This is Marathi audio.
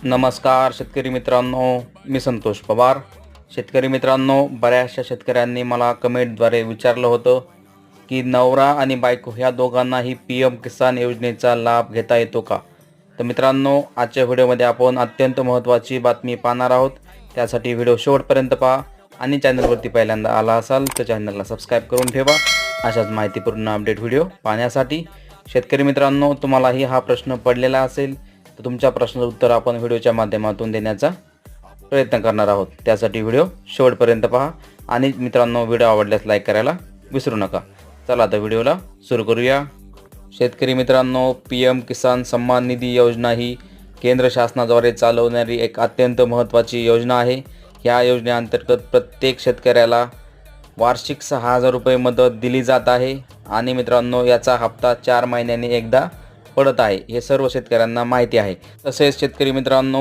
नमस्कार शेतकरी मित्रांनो, मी संतोष पवार. शेतकरी मित्रांनो, बऱ्याचशा शेतकऱ्यांनी मला कमेंटद्वारे विचारलं होतं की नवरा आणि बायको ह्या दोघांनाही PM किसान योजनेचा लाभ घेता येतो का. तर मित्रांनो, आजच्या व्हिडिओमध्ये आपण अत्यंत महत्त्वाची बातमी पाहणार आहोत. त्यासाठी व्हिडिओ शेवटपर्यंत पहा आणि चॅनलवरती पहिल्यांदा आला असाल तर चॅनलला सबस्क्राईब करून ठेवा अशाच माहितीपूर्ण अपडेट व्हिडिओ पाहण्यासाठी. शेतकरी मित्रांनो, तुम्हालाही हा प्रश्न पडलेला असेल तर तुमच्या प्रश्नाचं उत्तर आपण व्हिडिओच्या माध्यमातून देण्याचा प्रयत्न करणार आहोत. त्यासाठी व्हिडिओ शेवटपर्यंत पहा आणि मित्रांनो, व्हिडिओ आवडल्यास लाईक करायला विसरू नका. चला तर व्हिडिओला सुरू करूया. शेतकरी मित्रांनो, PM किसान सन्मान निधी योजना ही केंद्र शासनाद्वारे चालवणारी एक अत्यंत महत्त्वाची योजना आहे. ह्या योजनेअंतर्गत प्रत्येक शेतकऱ्याला वार्षिक 6,000 रुपये मदत दिली जात आहे आणि मित्रांनो, याचा हप्ता 4 महिन्यांनी एकदा पडत आहे. हे सर्व शेतकऱ्यांना माहिती आहे. तसेच शेतकरी मित्रांनो,